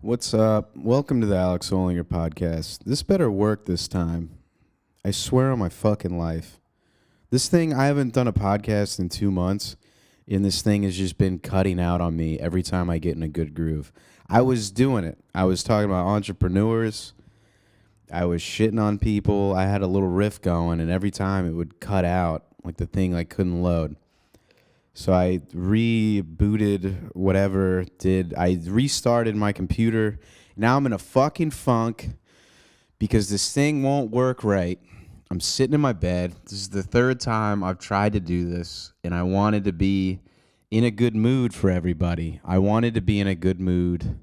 What's up? Welcome to the Alex Olinger podcast. This better work this time. I swear on my fucking life. This thing, I haven't done a podcast in 2 months, and this thing has just been cutting out on me every time I get in a good groove. I was doing it. I was talking about entrepreneurs. I was shitting on people. I had a little riff going, and every time it would cut out, like the thing like couldn't load. So I rebooted whatever, I restarted my computer. Now I'm in a fucking funk because this thing won't work right. I'm sitting in my bed. This is the third time I've tried to do this, and I wanted to be in a good mood for everybody. I wanted to be in a good mood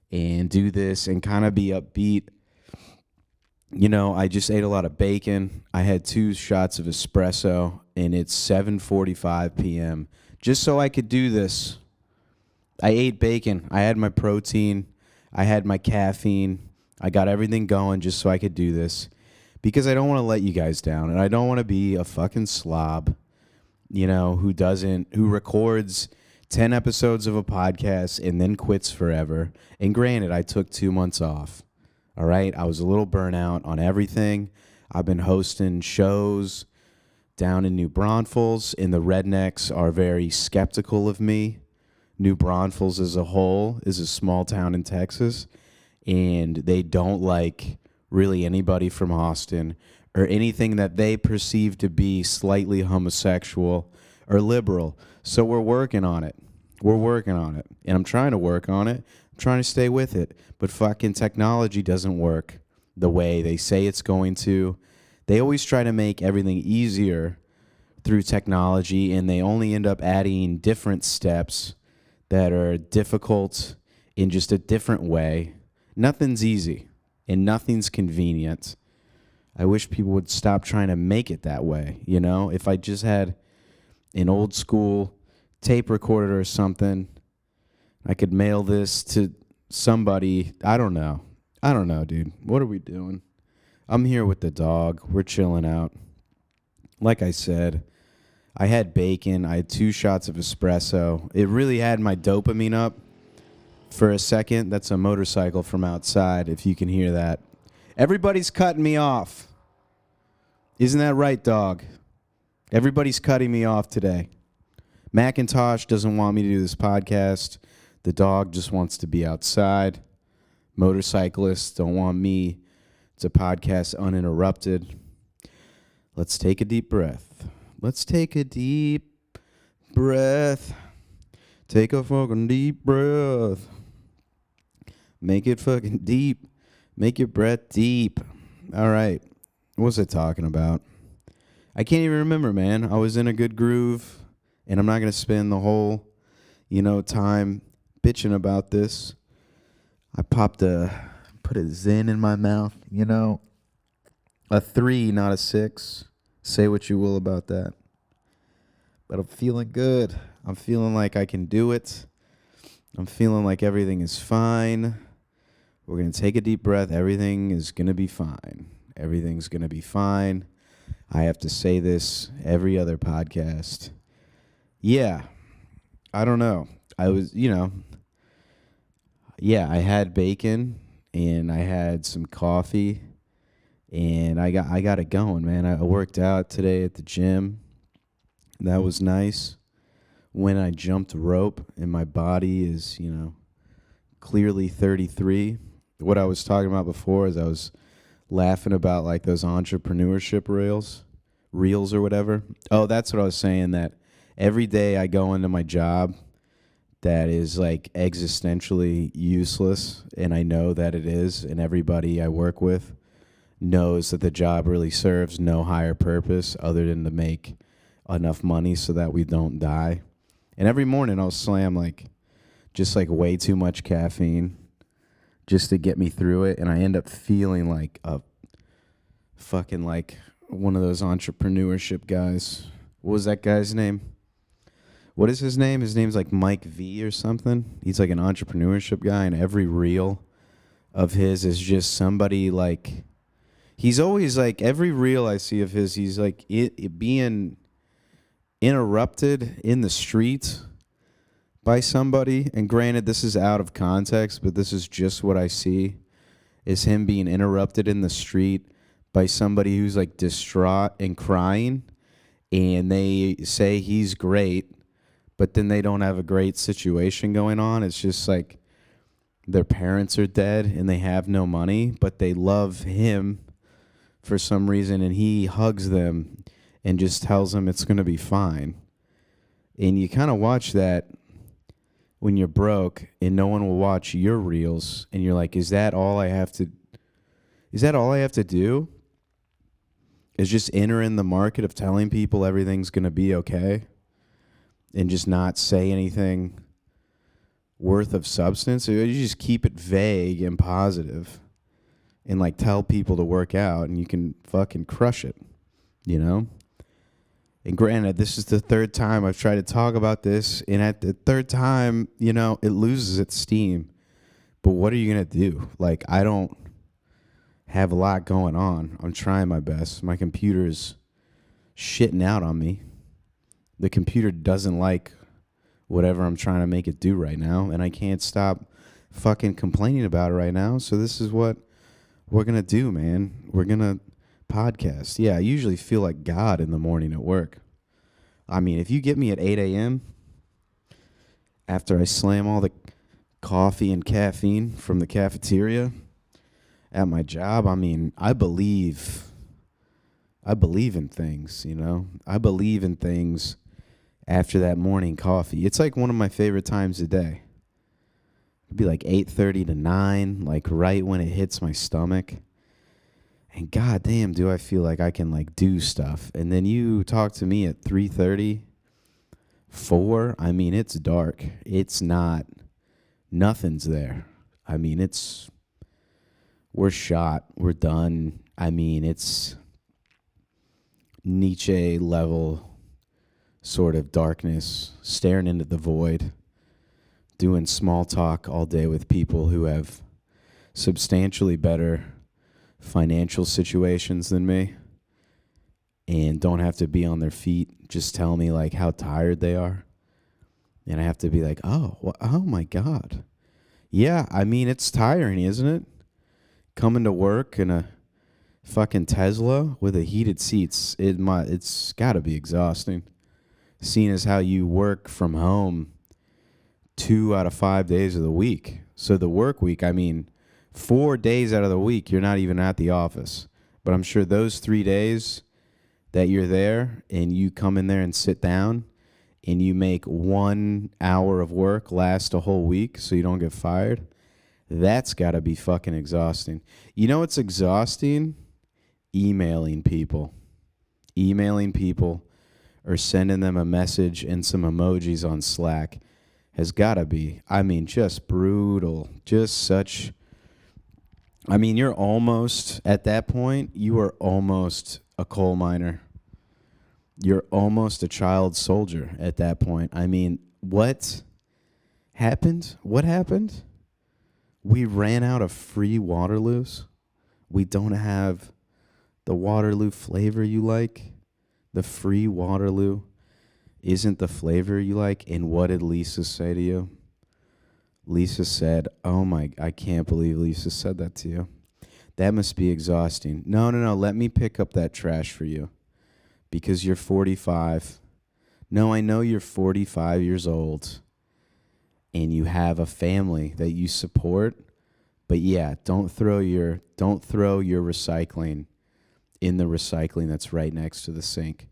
and do this and kind of be upbeat. You know, I just ate a lot of bacon. I had 2 shots of espresso, and it's 7:45 p.m. Just so I could do this, I ate bacon. I had my protein. I had my caffeine. I got everything going just so I could do this because I don't want to let you guys down, and I don't want to be a fucking slob, who records 10 episodes of a podcast and then quits forever. And granted, I took 2 months off. All right, I was a little burnout on everything. I've been hosting shows down in New Braunfels, and the rednecks are very skeptical of me. New Braunfels as a whole is a small town in Texas, and they don't like really anybody from Austin or anything that they perceive to be slightly homosexual or liberal. So we're working on it. And I'm trying to work on it. I'm trying to stay with it. But fucking technology doesn't work the way they say it's going to. They always try to make everything easier through technology, and they only end up adding different steps that are difficult in just a different way. Nothing's easy, and nothing's convenient. I wish people would stop trying to make it that way, you know? If I just had an old school tape recorder or something, I could mail this to somebody. I don't know, dude. What are we doing? I'm here with the dog. We're chilling out. Like I said, I had bacon. I had 2 shots of espresso. It really had my dopamine up for a second. That's a motorcycle from outside, if you can hear that. Everybody's cutting me off. Isn't that right, dog? Everybody's cutting me off today. Macintosh doesn't want me to do this podcast. The dog just wants to be outside. Motorcyclists don't want me to podcast uninterrupted. Let's take a deep breath. Take a fucking deep breath. Make it fucking deep. Make your breath deep. All right. What was I talking about? I can't even remember, man. I was in a good groove, and I'm not going to spend the whole, time bitching about this. I put a Zen in my mouth, a 3, not a 6. Say what you will about that. But I'm feeling good. I'm feeling like I can do it. I'm feeling like everything is fine. We're going to take a deep breath. Everything is going to be fine. Everything's going to be fine. I have to say this every other podcast. Yeah. I don't know. I was, I had bacon and I had some coffee and I got it going, man. I worked out today at the gym. That was nice. When I jumped rope and my body is, clearly 33. What I was talking about before is I was laughing about like those entrepreneurship reels or whatever. Oh, that's what I was saying, that every day I go into my job that is like existentially useless, and I know that it is, and everybody I work with knows that the job really serves no higher purpose other than to make enough money so that we don't die. And every morning I'll slam just way too much caffeine just to get me through it, and I end up feeling like a fucking one of those entrepreneurship guys. What was that guy's name? What is his name? His name's like Mike V or something. He's like an entrepreneurship guy, and every reel of his is just somebody he's always every reel I see of his, he's it being interrupted in the street by somebody, and granted, this is out of context, but this is just what I see, is him being interrupted in the street by somebody who's like distraught and crying, and they say he's great, but then they don't have a great situation going on. It's just like their parents are dead and they have no money, but they love him for some reason, and he hugs them and just tells them it's going to be fine. And you kind of watch that when you're broke and no one will watch your reels, and you're like, is that all I have to do? Is just enter in the market of telling people everything's going to be okay and just not say anything worth of substance? Or you just keep it vague and positive and like tell people to work out and you can fucking crush it, you know? And granted, this is the third time I've tried to talk about this, and at the third time, you know, it loses its steam. But what are you going to do? Like, I don't have a lot going on. I'm trying my best. My computer's shitting out on me. The computer doesn't like whatever I'm trying to make it do right now, and I can't stop fucking complaining about it right now. So this is what we're going to do, man. We're going to podcast. Yeah, I usually feel like God in the morning at work. I mean, if you get me at 8 a.m. after I slam all the coffee and caffeine from the cafeteria at my job, I mean, I believe in things, you know? I believe in things after that morning coffee. It's like one of my favorite times a day. It'd be like 8:30 to 9, like right when it hits my stomach. And goddamn, do I feel like I can like do stuff. And then you talk to me at 3:30, 4. I mean, it's dark. It's not, nothing's there. I mean, we're shot. We're done. I mean, it's Nietzsche level sort of darkness, staring into the void, doing small talk all day with people who have substantially better financial situations than me and don't have to be on their feet, just tell me like how tired they are. And I have to be like, oh my God. Yeah, I mean, it's tiring, isn't it? Coming to work in a fucking Tesla with a heated seats, it's got to be exhausting. Seeing as how you work from home 2 out of 5 days of the week. So the work week, I mean, 4 days out of the week, you're not even at the office. But I'm sure those 3 days that you're there and you come in there and sit down and you make 1 hour of work last a whole week so you don't get fired, that's got to be fucking exhausting. You know what's exhausting? Emailing people. Emailing people or sending them a message and some emojis on Slack has got to be, I mean, just brutal. Just such... I mean, you're almost, at that point, you are almost a coal miner. You're almost a child soldier at that point. I mean, what happened? What happened? We ran out of free Waterloos. We don't have the Waterloo flavor you like. The free Waterloo isn't the flavor you like. And what did Lisa say to you? Lisa said, I can't believe Lisa said that to you. That must be exhausting. No, let me pick up that trash for you because you're 45. No, I know you're 45 years old and you have a family that you support, but yeah, don't throw your recycling in the recycling that's right next to the sink.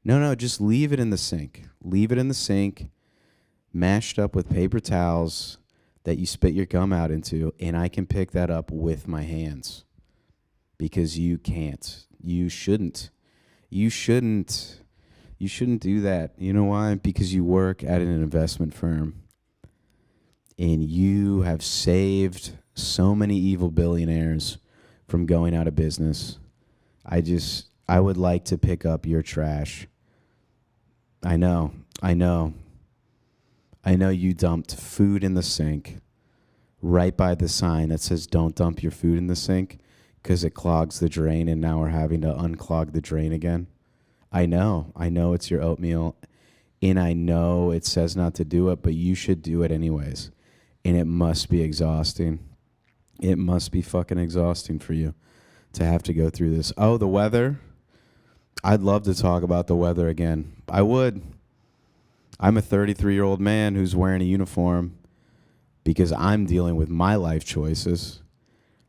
No, just leave it in the sink. Leave it in the sink, mashed up with paper towels that you spit your gum out into, and I can pick that up with my hands because you can't. You shouldn't. You shouldn't do that. You know why? Because you work at an investment firm and you have saved so many evil billionaires from going out of business. I would like to pick up your trash. I know you dumped food in the sink right by the sign that says don't dump your food in the sink because it clogs the drain, and now we're having to unclog the drain again. I know it's your oatmeal And I know it says not to do it, but you should do it anyways. And it must be exhausting. It must be fucking exhausting for you to have to go through this. Oh, the weather. I'd love to talk about the weather again. I would. I'm a 33-year-old man who's wearing a uniform because I'm dealing with my life choices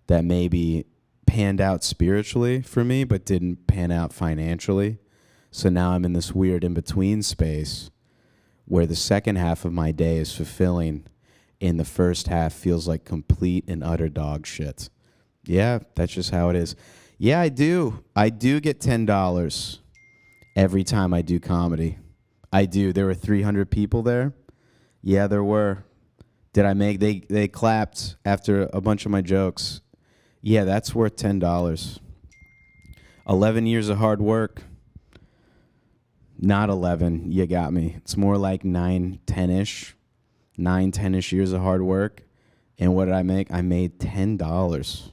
that maybe panned out spiritually for me but didn't pan out financially. So now I'm in this weird in-between space where the second half of my day is fulfilling and the first half feels like complete and utter dog shit. Yeah, that's just how it is. Yeah, I do. I do get $10 every time I do comedy. I do. There were 300 people there. Yeah, there were. Did I make? They clapped after a bunch of my jokes. Yeah, that's worth $10. 11 years of hard work. Not 11. You got me. It's more like 9, 10-ish. 9, 10-ish years of hard work. And what did I make? I made $10.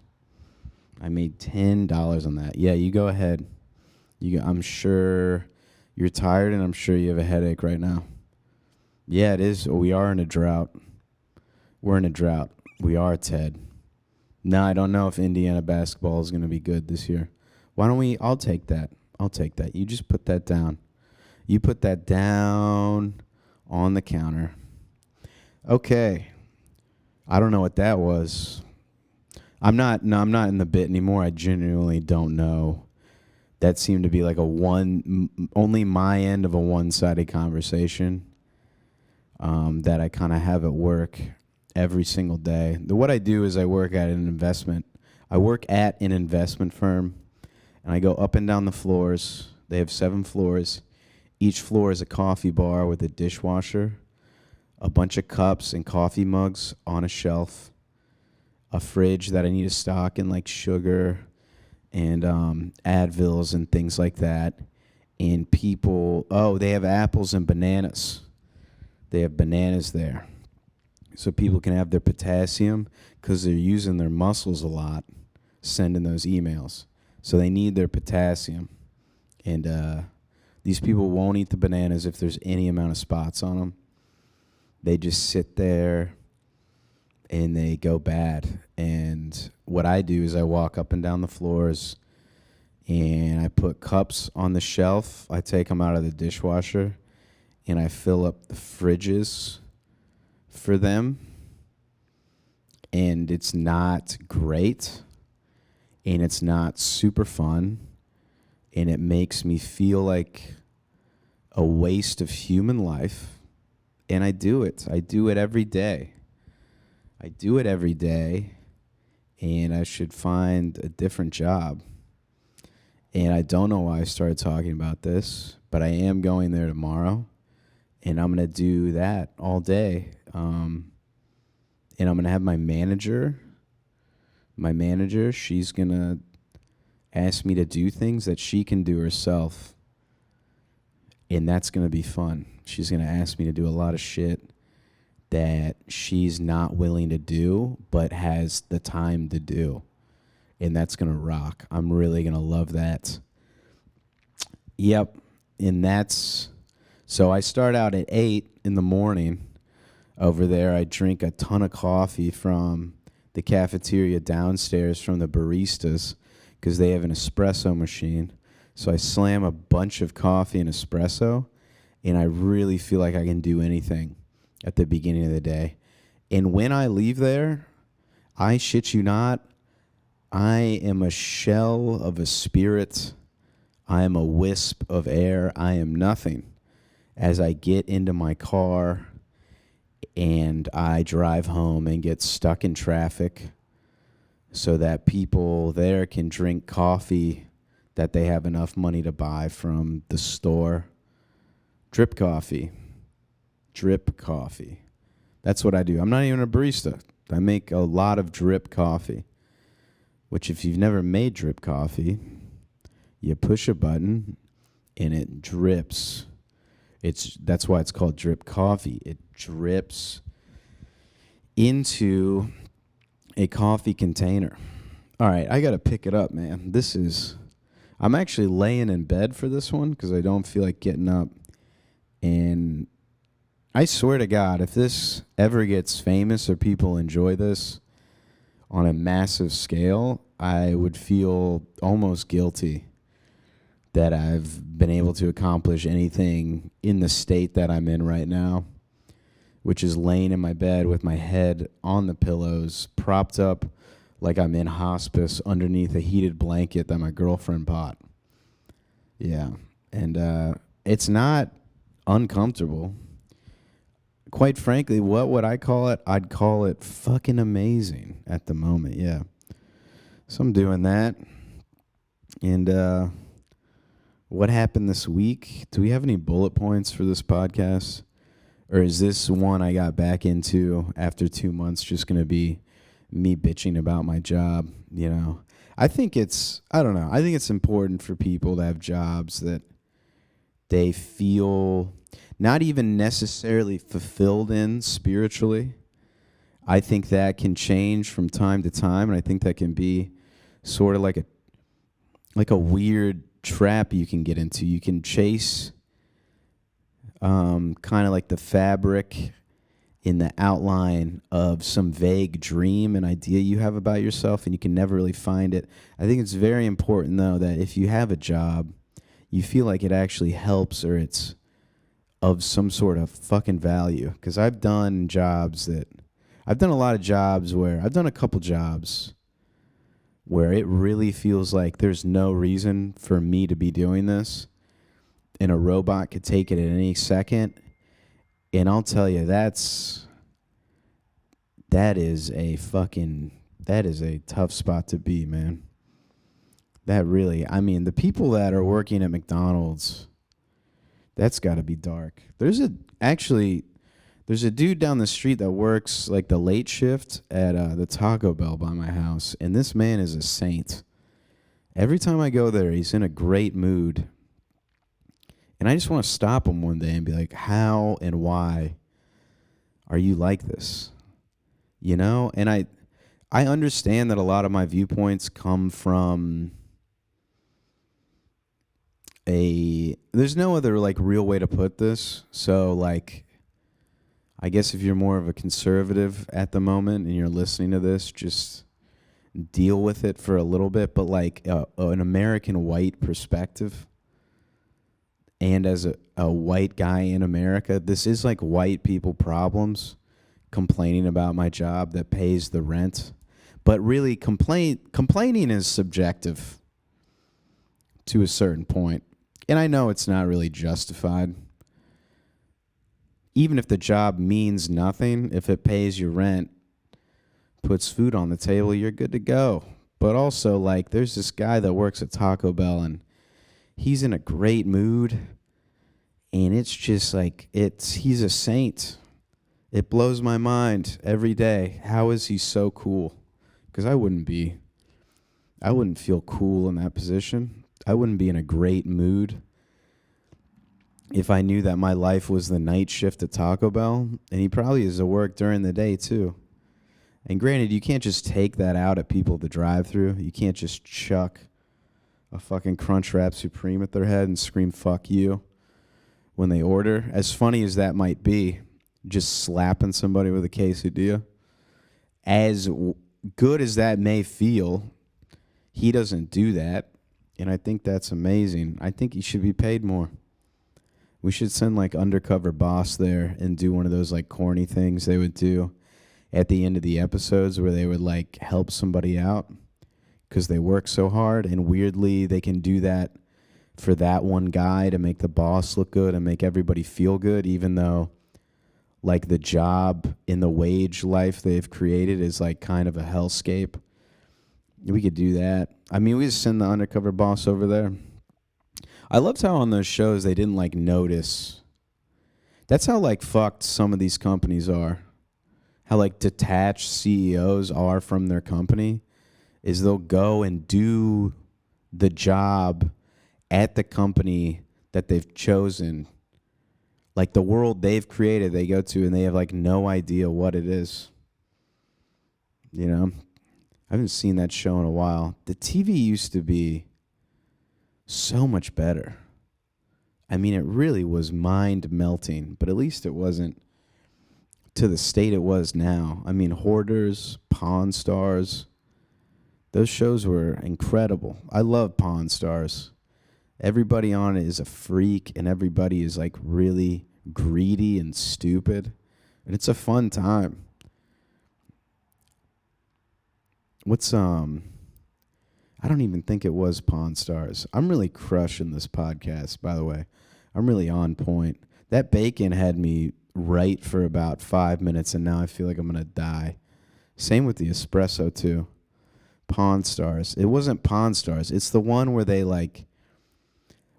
I made $10 on that. Yeah, you go ahead. I'm sure you're tired, and I'm sure you have a headache right now. Yeah, it is. We are in a drought. We're in a drought. We are, Ted. No, I don't know if Indiana basketball is going to be good this year. Why don't we? I'll take that. I'll take that. You just put that down. You put that down on the counter. Okay. I don't know what that was. I'm not in the bit anymore. I genuinely don't know. That seemed to be like only my end of a one-sided conversation that I kind of have at work every single day. What I do is I work at an investment firm, and I go up and down the floors. They have 7 floors. Each floor is a coffee bar with a dishwasher, a bunch of cups and coffee mugs on a shelf, a fridge that I need to stock in like sugar and Advils and things like that. And people, they have apples and bananas. They have bananas there. So people can have their potassium because they're using their muscles a lot, sending those emails. So they need their potassium. And these people won't eat the bananas if there's any amount of spots on them. They just sit there and they go bad. And what I do is I walk up and down the floors and I put cups on the shelf. I take them out of the dishwasher and I fill up the fridges for them. And it's not great and it's not super fun. And it makes me feel like a waste of human life. And I do it. I do it every day. And I should find a different job. And I don't know why I started talking about this, but I am going there tomorrow. And I'm going to do that all day. And I'm going to have my manager, she's going to ask me to do things that she can do herself. And that's going to be fun. She's going to ask me to do a lot of shit that she's not willing to do, but has the time to do. And that's going to rock. I'm really going to love that. Yep. And so I start out at 8 in the morning over there. I drink a ton of coffee from the cafeteria downstairs from the baristas because they have an espresso machine. So I slam a bunch of coffee and espresso, and I really feel like I can do anything at the beginning of the day. And when I leave there, I shit you not, I am a shell of a spirit. I am a wisp of air. I am nothing. As I get into my car and I drive home and get stuck in traffic so that people there can drink coffee that they have enough money to buy from the store. Drip coffee. That's what I do. I'm not even a barista. I make a lot of drip coffee, which if you've never made drip coffee, you push a button and it drips. That's why it's called drip coffee. It drips into a coffee container. All right, I got to pick it up, man. I'm actually laying in bed for this one because I don't feel like getting up And I swear to God, if this ever gets famous or people enjoy this on a massive scale, I would feel almost guilty that I've been able to accomplish anything in the state that I'm in right now, which is laying in my bed with my head on the pillows, propped up like I'm in hospice underneath a heated blanket that my girlfriend bought. Yeah. And it's not uncomfortable. Quite frankly, what would I call it? I'd call it fucking amazing at the moment, yeah. So I'm doing that. And what happened this week? Do we have any bullet points for this podcast? Or is this one I got back into after 2 months just going to be me bitching about my job? You know, I think it's important for people to have jobs that they feel not even necessarily fulfilled in spiritually. I think that can change from time to time, and I think that can be sort of like a weird trap you can get into. You can chase kind of like the fabric in the outline of some vague dream and idea you have about yourself, and you can never really find it. I think it's very important, though, that if you have a job, you feel like it actually helps or it's of some sort of fucking value. Because I've done a lot of jobs where I've done a couple jobs where it really feels like there's no reason for me to be doing this, and a robot could take it at any second. And I'll tell you, that is a tough spot to be, man. The people that are working at McDonald's, that's got to be dark. There's a dude down the street that works like the late shift at the Taco Bell by my house, and this man is a saint. Every time I go there, he's in a great mood. And I just want to stop him one day and be like, how and why are you like this? You know? And I understand that a lot of my viewpoints come from there's no other like real way to put this. So like, I guess if you're more of a conservative at the moment and you're listening to this, just deal with it for a little bit. But like an American white perspective, and as a white guy in America, this is like white people problems, complaining about my job that pays the rent. But really, complaining is subjective to a certain point. And I know it's not really justified. Even if the job means nothing, if it pays your rent, puts food on the table, you're good to go. But also, like, there's this guy that works at Taco Bell, and he's in a great mood, and it's just like, he's a saint. It blows my mind every day. How is he so cool? Because I wouldn't feel cool in that position. I wouldn't be in a great mood if I knew that my life was the night shift at Taco Bell, and he probably is at work during the day too. And granted, you can't just take that out at people at the drive-thru. You can't just chuck a fucking Crunchwrap Supreme at their head and scream "fuck you" when they order. As funny as that might be, just slapping somebody with a quesadilla, as good as that may feel, he doesn't do that. And I think that's amazing. I think he should be paid more. We should send like Undercover Boss there and do one of those like corny things they would do at the end of the episodes where they would like help somebody out because they work so hard, and weirdly they can do that for that one guy to make the boss look good and make everybody feel good, even though like the job in the wage life they've created is like kind of a hellscape. We could do that. I mean, we just send the Undercover Boss over there. I loved how on those shows they didn't like notice. That's how like fucked some of these companies are. How like detached CEOs are from their company is they'll go and do the job at the company that they've chosen. Like the world they've created, they go to, and they have like no idea what it is. You know? I haven't seen that show in a while. The TV used to be so much better. I mean, it really was mind-melting, but at least it wasn't to the state it was now. I mean, Hoarders, Pawn Stars, those shows were incredible. I love Pawn Stars. Everybody on it is a freak, and everybody is like really greedy and stupid, and it's a fun time. What's I don't even think it was Pawn Stars. I'm really crushing this podcast, by the way. I'm really on point. That bacon had me right for about 5 minutes, and now I feel like I'm gonna die. Same with the espresso too. Pawn Stars. It wasn't Pawn Stars. It's the one where they like.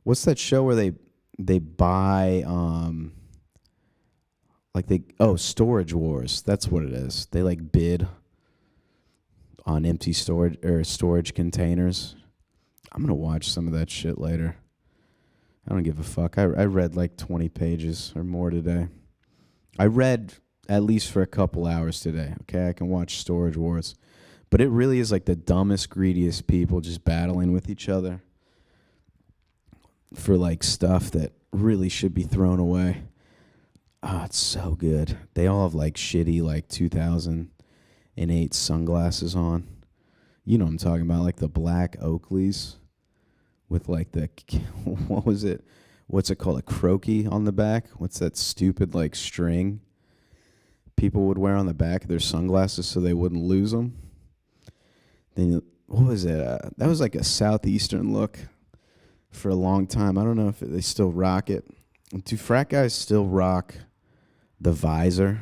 What's that show where they buy Storage Wars. That's what it is. They like bid on empty storage containers. I'm gonna watch some of that shit later. I don't give a fuck. I read like 20 pages or more today. I read at least for a couple hours today. Okay, I can watch Storage Wars, but it really is like the dumbest, greediest people just battling with each other for like stuff that really should be thrown away. Oh, it's so good. They all have like shitty like 2008 sunglasses on. You know what I'm talking about, like the black Oakleys with like the what was it? What's it called? A croaky on the back? What's that stupid like string people would wear on the back of their sunglasses so they wouldn't lose them? Then what was it? That was like a southeastern look for a long time. I don't know if they still rock it. Do frat guys still rock the visor?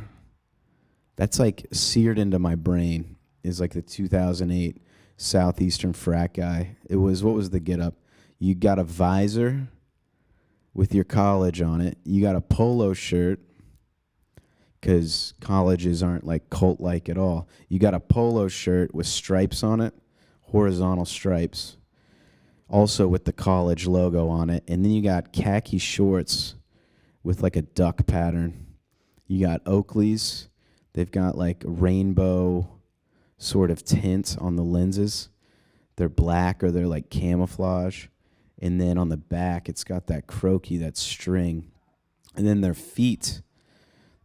That's like seared into my brain. Is like the 2008 southeastern frat guy. It was, what was the get up? You got a visor with your college on it. You got a polo shirt because colleges aren't like cult-like at all. You got a polo shirt with stripes on it, horizontal stripes, also with the college logo on it. And then you got khaki shorts with like a duck pattern. You got Oakleys. They've got like rainbow sort of tint on the lenses. They're black or they're like camouflage. And then on the back, it's got that croaky, that string. And then their feet.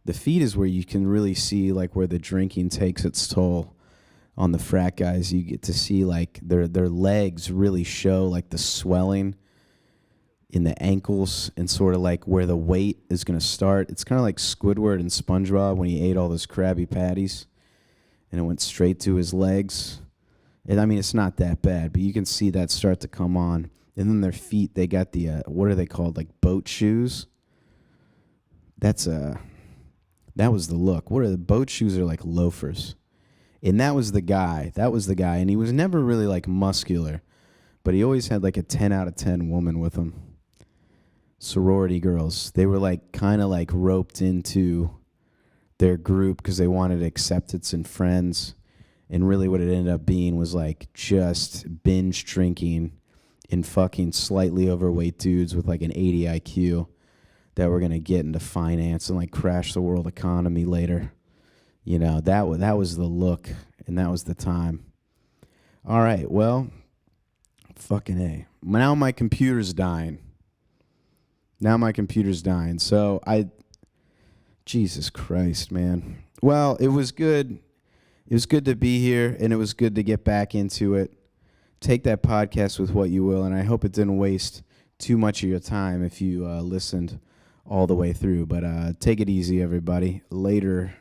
The feet is where you can really see like where the drinking takes its toll on the frat guys. You get to see like their legs really show like the swelling in the ankles and sort of like where the weight is going to start. It's kind of like Squidward and SpongeBob when he ate all those Krabby Patties and it went straight to his legs. And I mean, it's not that bad, but you can see that start to come on. And then their feet, they got the, what are they called? Like boat shoes? That was the look. What are the boat shoes? Are like loafers. And that was the guy. And he was never really like muscular, but he always had like a 10 out of 10 woman with him. Sorority girls. They were like kind of like roped into their group because they wanted acceptance and friends. And really what it ended up being was like just binge drinking and fucking slightly overweight dudes with like an 80 IQ that were going to get into finance and like crash the world economy later. You know, that was the look and that was the time. All right, well, fucking A. Now my computer's dying. So Jesus Christ, man. Well, it was good. It was good to be here, and it was good to get back into it. Take that podcast with what you will, and I hope it didn't waste too much of your time if you listened all the way through. But take it easy, everybody. Later.